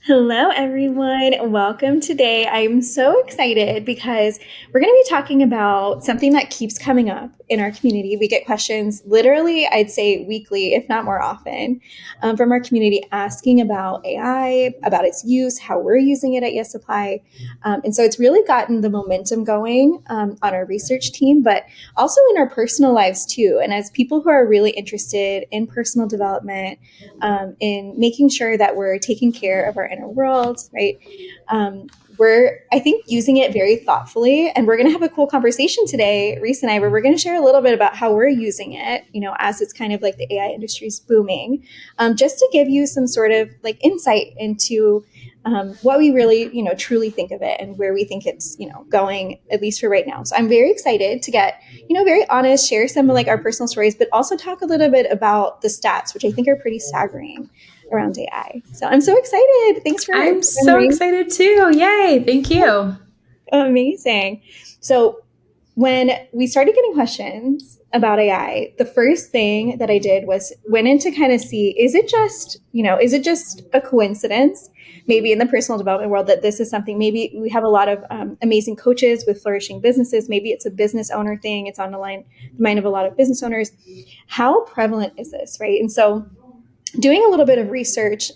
Hello, everyone. Welcome today. I'm so excited because we're going to be talking about something that keeps coming up in our community. We get questions literally, I'd say weekly, if not more often, from our community asking about AI, about its use, how we're using it at Yes Supply. And so it's really gotten the momentum going on our research team, but also in our personal lives too. And as people who are really interested in personal development, in making sure that we're taking care of our inner world, right? We're, I think, using it very thoughtfully. And we're going to have a cool conversation today, Reese and I, where we're going to share a little bit about how we're using it, as it's kind of like the AI industry is booming, just to give you some sort of like insight into what we really, truly think of it and where we think it's, going, at least for right now. So I'm very excited to get, very honest, share some of like our personal stories, but also talk a little bit about the stats, which I think are pretty staggering around AI. So I'm so excited. Thanks for I'm so excited too. Yay. Thank you. Amazing. So when we started getting questions about AI, the first thing that I did was went in to kind of see, is it just a coincidence, maybe in the personal development world, that this is something, maybe we have a lot of amazing coaches with flourishing businesses. Maybe it's a business owner thing. It's on the mind of a lot of business owners. How prevalent is this, right? And so doing a little bit of research,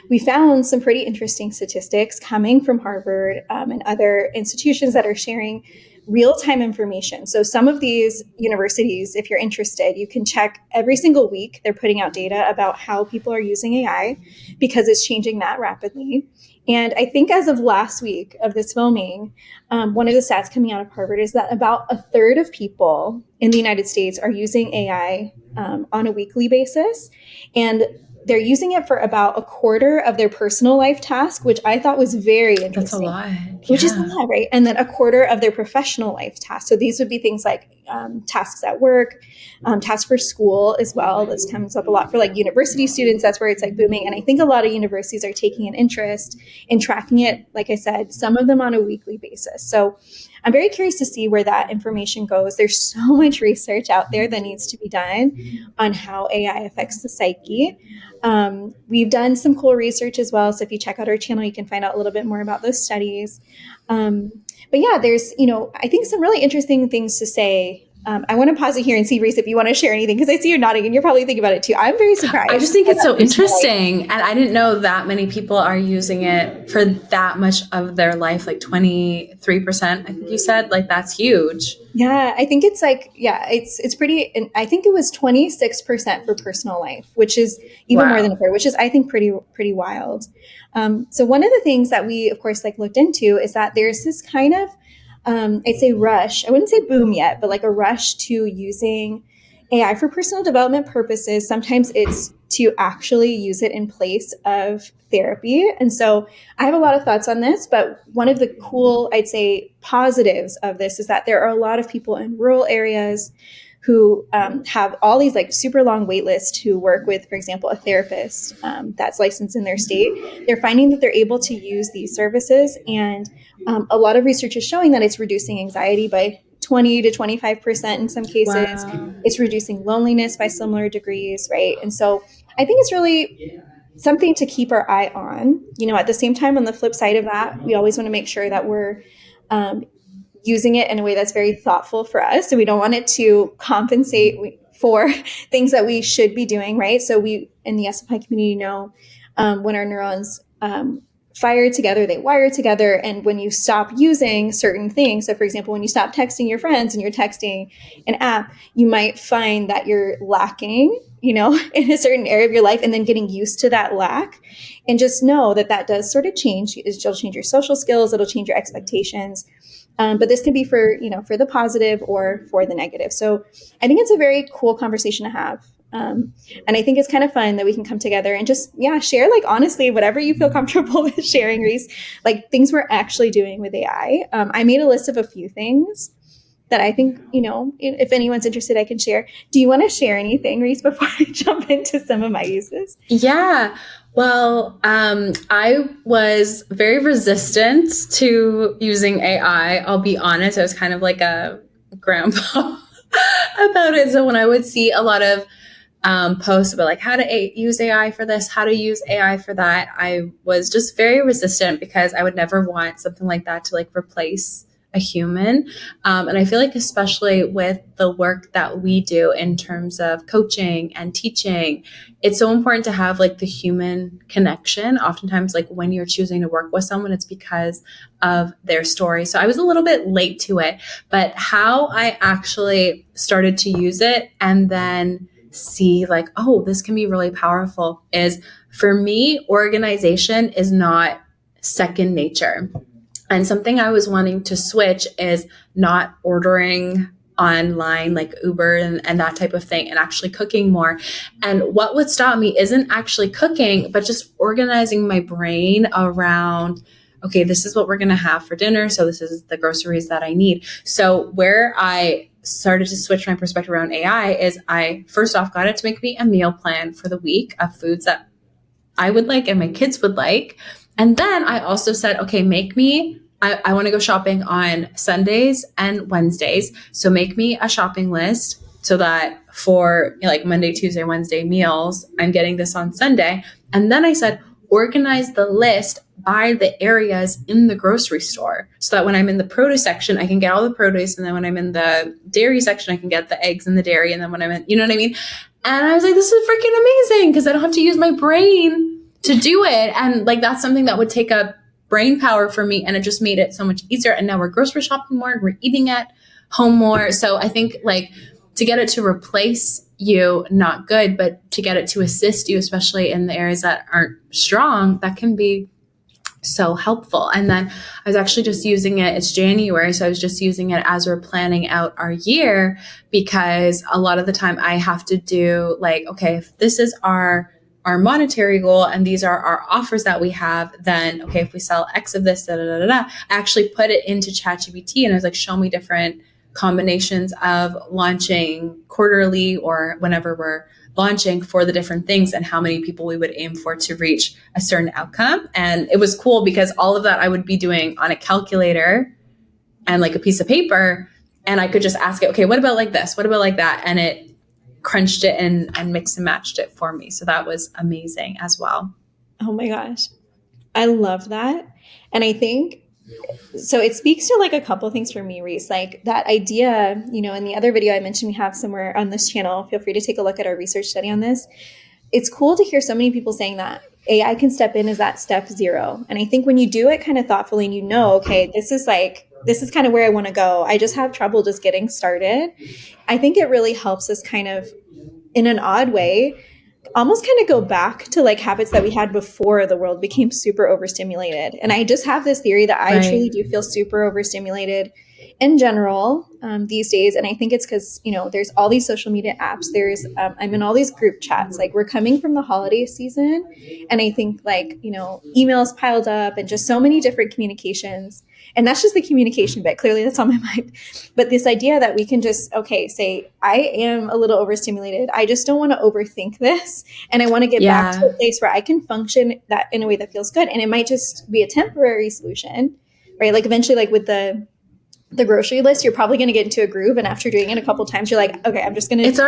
we found some pretty interesting statistics coming from Harvard and other institutions that are sharing real-time information. So some of these universities, if you're interested, you can check every single week. They're putting out data about how people are using AI because it's changing that rapidly. And I think as of last week of this filming, one of the stats coming out of Harvard is that about a third of people in the United States are using AI on a weekly basis. And they're using it for about a quarter of their personal life task, which I thought was very interesting. That's a lot. Yeah. Which is a lot, right? And then a quarter of their professional life tasks. So these would be things like tasks at work, tasks for school as well. This comes up a lot for like university students. That's where it's like booming. And I think a lot of universities are taking an interest in tracking it, like I said, some of them on a weekly basis. So I'm very curious to see where that information goes. There's so much research out there that needs to be done on how AI affects the psyche. We've done some cool research as well. So if you check out our channel, you can find out a little bit more about those studies. But yeah, there's, I think some really interesting things to say. I want to pause it here and see, Reese, if you want to share anything, because I see you nodding and you're probably thinking about it too. I'm very surprised. I just think it's so interesting. And I didn't know that many people are using it for that much of their life, like 23%, I think you said. Like, that's huge. Yeah, I think it's like, it's pretty, and I think it was 26% for personal life, which is even more than a third, which is, I think, pretty wild. So one of the things that we, of course, like looked into is that there's this kind of, I'd say rush. I wouldn't say boom yet, but like a rush to using AI for personal development purposes. Sometimes it's to actually use it in place of therapy. And so I have a lot of thoughts on this, but one of the cool, I'd say, positives of this is that there are a lot of people in rural areas who have all these like super long wait lists who work with, for example, a therapist that's licensed in their state. They're finding that they're able to use these services. And a lot of research is showing that it's reducing anxiety by 20 to 25% in some cases. Wow. It's reducing loneliness by similar degrees, right? And so I think it's really something to keep our eye on. At the same time, on the flip side of that, we always want to make sure that we're using it in a way that's very thoughtful for us. So we don't want it to compensate for things that we should be doing, right? So we, in the SFI community, know when our neurons fire together, they wire together. And when you stop using certain things, so for example, when you stop texting your friends and you're texting an app, you might find that you're lacking, in a certain area of your life, and then getting used to that lack. And just know that does sort of change. It'll change your social skills. It'll change your expectations. But this can be for the positive or for the negative. So I think it's a very cool conversation to have. And I think it's kind of fun that we can come together and just, share, like, honestly, whatever you feel comfortable with sharing, Reese, like things we're actually doing with AI. I made a list of a few things that I think, if anyone's interested, I can share. Do you want to share anything, Reese, before I jump into some of my uses? Yeah. Well, I was very resistant to using AI. I'll be honest. I was kind of like a grandpa about it. So when I would see a lot of posts about like how to use AI for this, how to use AI for that, I was just very resistant because I would never want something like that to like replace a human. And I feel like especially with the work that we do in terms of coaching and teaching, it's so important to have like the human connection. Oftentimes, like when you're choosing to work with someone, it's because of their story. So I was a little bit late to it, but how I actually started to use it and then see like, oh, this can be really powerful is, for me, organization is not second nature. And something I was wanting to switch is not ordering online like Uber and that type of thing, and actually cooking more. And what would stop me isn't actually cooking, but just organizing my brain around, okay, this is what we're going to have for dinner. So this is the groceries that I need. So where I started to switch my perspective around AI is I first off got it to make me a meal plan for the week of foods that I would like and my kids would like. And then I also said, okay, I want to go shopping on Sundays and Wednesdays. So make me a shopping list so that for like Monday, Tuesday, Wednesday meals, I'm getting this on Sunday. And then I said, organize the list by the areas in the grocery store so that when I'm in the produce section, I can get all the produce. And then when I'm in the dairy section, I can get the eggs and the dairy. And then when I'm in, you know what I mean? And I was like, this is freaking amazing because I don't have to use my brain to do it. And like, that's something that would take up brain power for me. And it just made it so much easier. And now we're grocery shopping more and we're eating at home more. So I think like to get it to replace you, not good, but to get it to assist you, especially in the areas that aren't strong, that can be so helpful. And then I was actually just using it, it's January, so I was just using it as we're planning out our year, because a lot of the time I have to do like, okay, if this is our monetary goal and these are our offers that we have, then okay, if we sell X of this, I actually put it into ChatGPT and I was like, show me different combinations of launching quarterly or whenever we're launching for the different things and how many people we would aim for to reach a certain outcome. And it was cool because all of that I would be doing on a calculator and like a piece of paper, and I could just ask it, okay, what about like this? What about like that? And it crunched it and mixed and matched it for me. So that was amazing as well. Oh my gosh. I love that. And I think, so it speaks to like a couple of things for me, Reese, like that idea, you know, in the other video I mentioned we have somewhere on this channel, feel free to take a look at our research study on this. It's cool to hear so many people saying that AI can step in as that step zero. And I think when you do it kind of thoughtfully and you know, okay, this is kind of where I want to go. I just have trouble just getting started. I think it really helps us kind of, in an odd way, almost kind of go back to like habits that we had before the world became super overstimulated. And I just have this theory that I truly do feel super overstimulated in general these days. And I think it's because, you know, there's all these social media apps. I'm in all these group chats, like we're coming from the holiday season. And I think like, you know, emails piled up and just so many different communications. And that's just the communication bit. Clearly that's on my mind. But this idea that we can just, okay, say, I am a little overstimulated. I just don't want to overthink this. And I want to get back to a place where I can function that in a way that feels good. And it might just be a temporary solution, right? Like eventually, like with the grocery list, you're probably going to get into a groove. And after doing it a couple of times, you're like, okay, I'm just going to. It's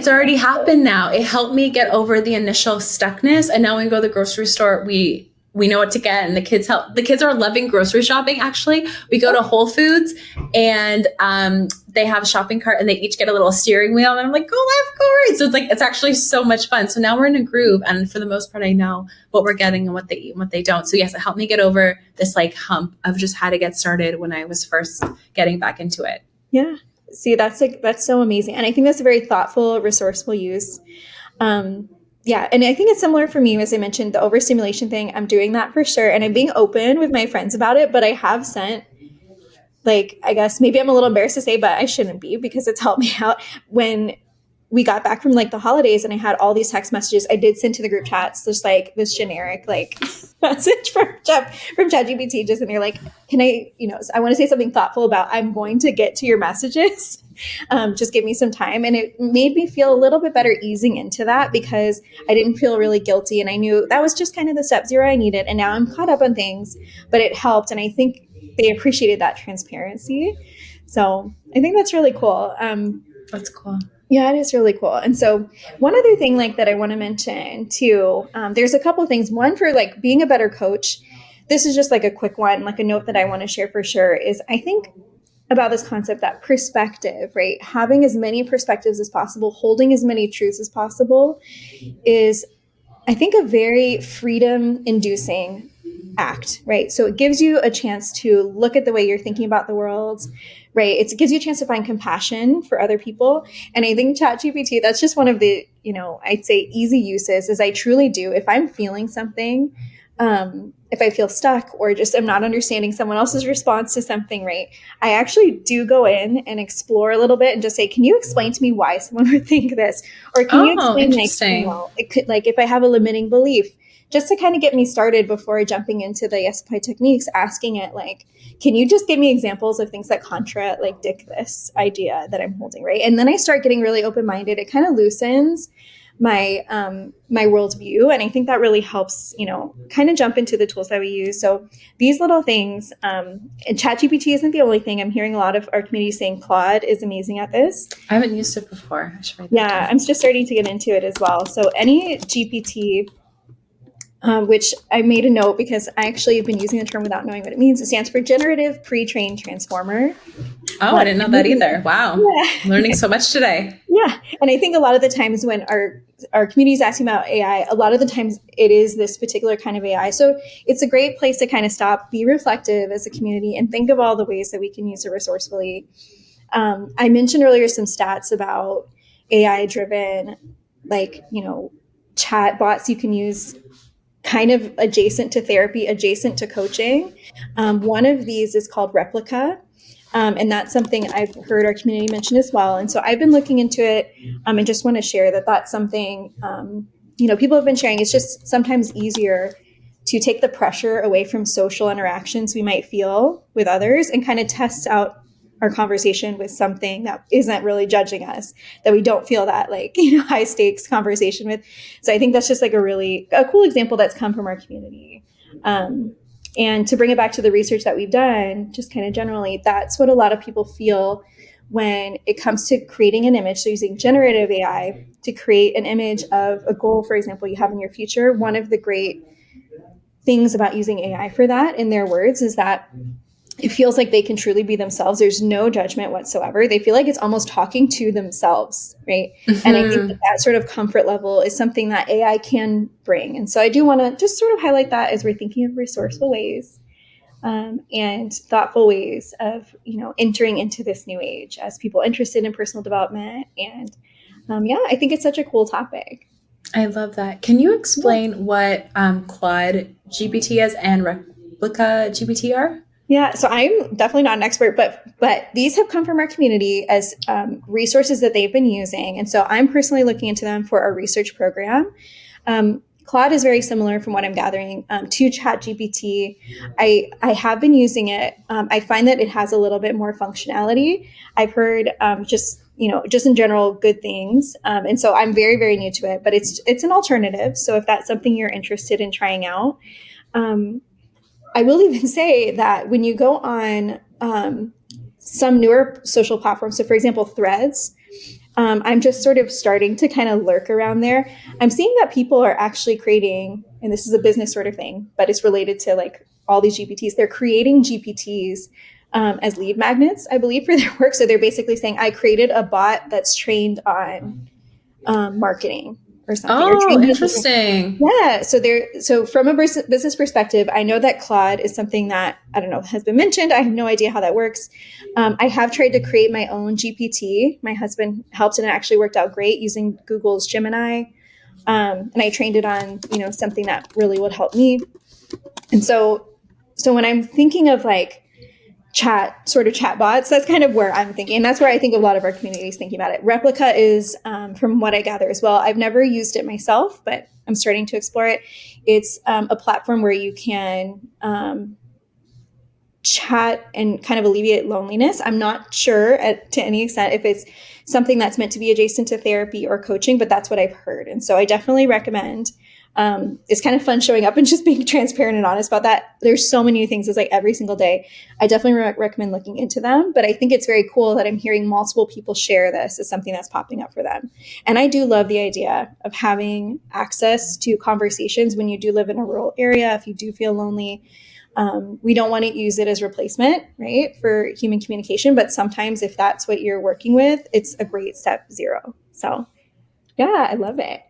already happened now. It helped me get over the initial stuckness. And now when we go to the grocery store, we know what to get, and the kids are loving grocery shopping. Actually, we go to Whole Foods and they have a shopping cart and they each get a little steering wheel, and I'm like, go left, go right. So it's actually so much fun. So now we're in a groove, and for the most part I know what we're getting and what they eat and what they don't. So yes, it helped me get over this like hump of just how to get started when I was first getting back into it. Yeah. See, that's so amazing. And I think that's a very thoughtful, resourceful use. Yeah. And I think it's similar for me, as I mentioned, the overstimulation thing. I'm doing that for sure. And I'm being open with my friends about it, but I have sent, like, I guess maybe I'm a little embarrassed to say, but I shouldn't be, because it's helped me out. When we got back from like the holidays and I had all these text messages, I did send to the group chats, just like this generic, like message from ChatGPT, just in there, like, can I, you know, I want to say something thoughtful about, I'm going to get to your messages. Just give me some time. And it made me feel a little bit better easing into that, because I didn't feel really guilty. And I knew that was just kind of the step zero I needed. And now I'm caught up on things, but it helped. And I think they appreciated that transparency. So I think that's really cool. That's cool. Yeah, it is really cool. And so one other thing like that I want to mention too, there's a couple of things. One, for like being a better coach, this is just like a quick one, like a note that I want to share for sure is I think about this concept that perspective, right? Having as many perspectives as possible, holding as many truths as possible is, I think, a very freedom inducing act, right? So it gives you a chance to look at the way you're thinking about the world, right? It gives you a chance to find compassion for other people. And I think ChatGPT, that's just one of the, I'd say easy uses is I truly do. If I'm feeling something, if I feel stuck or just am not understanding someone else's response to something, right, I actually do go in and explore a little bit and just say, can you explain to me why someone would think this? Or can you explain, interesting. it could, like if I have a limiting belief, just to kind of get me started before jumping into the SPI techniques, asking it like, can you just give me examples of things that contradict this idea that I'm holding, right? And then I start getting really open-minded. It kind of loosens my my worldview, and I think that really helps, kind of jump into the tools that we use. So these little things, and ChatGPT isn't the only thing. I'm hearing a lot of our community saying Claude is amazing at this. I haven't used it before. I should write that down. I'm just starting to get into it as well. So any GPT, which I made a note because I actually have been using the term without knowing what it means. It stands for Generative Pre-trained Transformer. Oh, I didn't know that either. Wow. Yeah. Learning so much today. Yeah. And I think a lot of the times when our community is asking about AI, a lot of the times it is this particular kind of AI. So it's a great place to kind of stop, be reflective as a community, and think of all the ways that we can use it resourcefully. I mentioned earlier some stats about AI-driven, chat bots you can use kind of adjacent to therapy, adjacent to coaching. One of these is called Replica. And that's something I've heard our community mention as well. And so I've been looking into it, and just want to share that that's something, people have been sharing. It's just sometimes easier to take the pressure away from social interactions we might feel with others and kind of test out our conversation with something that isn't really judging us, that we don't feel that high stakes conversation with. So I think that's just a cool example that's come from our community. And to bring it back to the research that we've done, just kind of generally, that's what a lot of people feel when it comes to creating an image. So using generative AI to create an image of a goal, for example, you have in your future. One of the great things about using AI for that, in their words, is that it feels like they can truly be themselves. There's no judgment whatsoever. They feel like it's almost talking to themselves, right? Mm-hmm. And I think that sort of comfort level is something that AI can bring. And so I do want to just sort of highlight that as we're thinking of resourceful ways and thoughtful ways of, entering into this new age as people interested in personal development. And I think it's such a cool topic. I love that. Can you explain what Claude GPT is and Replica GPT are? Yeah, so I'm definitely not an expert, but these have come from our community as resources that they've been using. And so I'm personally looking into them for our research program. Claude is very similar from what I'm gathering to ChatGPT. I have been using it. I find that it has a little bit more functionality. I've heard just in general, good things. And so I'm very, very new to it, but it's an alternative. So if that's something you're interested in trying out, I will even say that when you go on some newer social platforms, so for example, Threads, I'm just sort of starting to kind of lurk around there. I'm seeing that people are actually creating, and this is a business sort of thing, but it's related to all these GPTs. They're creating GPTs as lead magnets, I believe, for their work. So they're basically saying, I created a bot that's trained on marketing or something. Oh, interesting. Yeah. So from a business perspective, I know that Claude is something that, I don't know, has been mentioned. I have no idea how that works. I have tried to create my own GPT. My husband helped, and it actually worked out great using Google's Gemini. And I trained it on, something that really would help me. And so when I'm thinking of chat bots, that's kind of where I'm thinking. And that's where I think a lot of our community is thinking about it. Replica is, from what I gather as well, I've never used it myself, but I'm starting to explore it. It's a platform where you can chat and kind of alleviate loneliness. I'm not sure to any extent if it's something that's meant to be adjacent to therapy or coaching, but that's what I've heard. And so I definitely recommend It's kind of fun showing up and just being transparent and honest about that. There's so many new things. It's like every single day. I definitely recommend looking into them, but I think it's very cool that I'm hearing multiple people share this as something that's popping up for them. And I do love the idea of having access to conversations when you do live in a rural area, if you do feel lonely. We don't want to use it as replacement, right, for human communication. But sometimes if that's what you're working with, it's a great step zero. So yeah, I love it.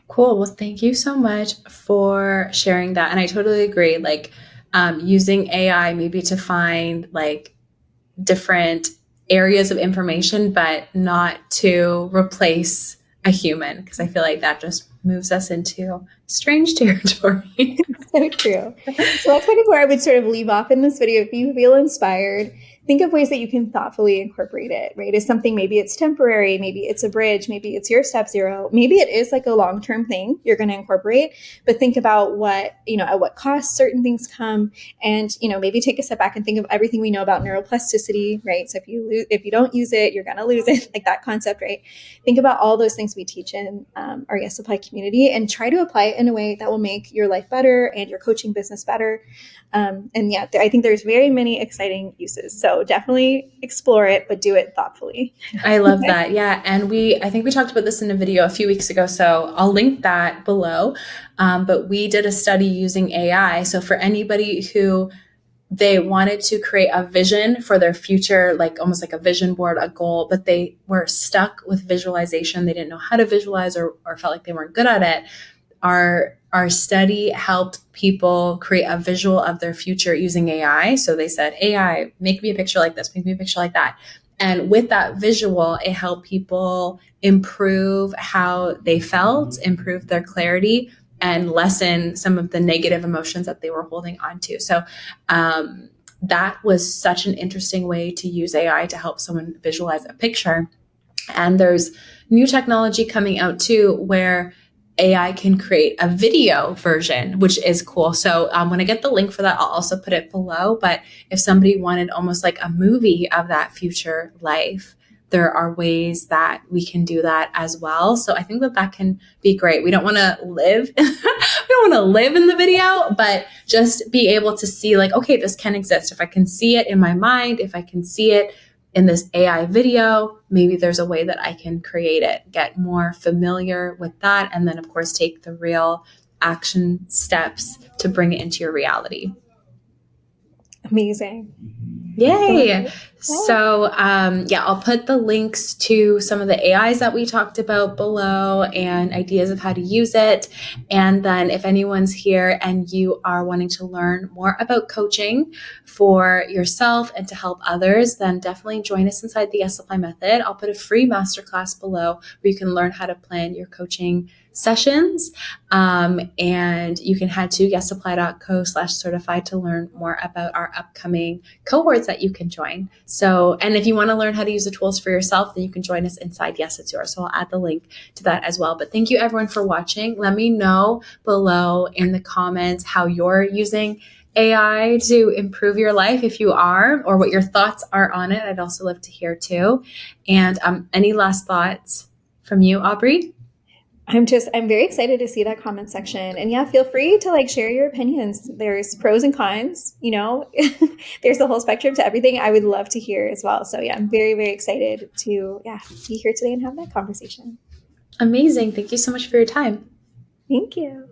Cool. Well, thank you so much for sharing that. And I totally agree. Like using AI maybe to find like different areas of information, but not to replace a human, because I feel like that just moves us into strange territory. So true. So that's kind of where I would sort of leave off in this video. If you feel inspired, think of ways that you can thoughtfully incorporate it, right? Is something, maybe it's temporary, maybe it's a bridge, maybe it's your step zero, maybe it is like a long-term thing you're going to incorporate, but think about what, at what cost certain things come, and, maybe take a step back and think of everything we know about neuroplasticity, right? So if you don't use it, you're going to lose it, like that concept, right? Think about all those things we teach in our Yes Apply community and try to apply it in a way that will make your life better and your coaching business better. And yeah, I think there's very many exciting uses. So definitely explore it, but do it thoughtfully. I love that. Yeah. And I think we talked about this in a video a few weeks ago, so I'll link that below. But we did a study using AI. So for anybody who they wanted to create a vision for their future, like almost like a vision board, a goal, but they were stuck with visualization. They didn't know how to visualize or felt like they weren't good at it. Our study helped people create a visual of their future using AI. So they said, AI, make me a picture like this, make me a picture like that. And with that visual, it helped people improve how they felt, improve their clarity, and lessen some of the negative emotions that they were holding on to. So that was such an interesting way to use AI to help someone visualize a picture. And there's new technology coming out too, where AI can create a video version, which is cool. So when I get the link for that, I'll also put it below. But if somebody wanted almost like a movie of that future life, there are ways that we can do that as well. So I think that can be great. We don't want to live, we don't want to live in the video, but just be able to see like, okay, this can exist. If I can see it in my mind, if I can see it in this AI video, maybe there's a way that I can create it, get more familiar with that, and then of course take the real action steps to bring it into your reality. Amazing. Yay. So I'll put the links to some of the AIs that we talked about below and ideas of how to use it. And then if anyone's here and you are wanting to learn more about coaching for yourself and to help others, then definitely join us inside the Yes Apply method. I'll put a free masterclass below where you can learn how to plan your coaching sessions. And you can head to yesapply.co/certified to learn more about our upcoming cohorts that you can join. So, and if you want to learn how to use the tools for yourself, then you can join us inside Yes It's Yours. So I'll add the link to that as well. But thank you everyone for watching. Let me know below in the comments how you're using AI to improve your life, if you are, or what your thoughts are on it. I'd also love to hear too. And any last thoughts from you, Aubrey? I'm very excited to see that comment section. And yeah, feel free to like share your opinions. There's pros and cons, there's the whole spectrum to everything. I would love to hear as well. So yeah, I'm very, very excited to be here today and have that conversation. Amazing. Thank you so much for your time. Thank you.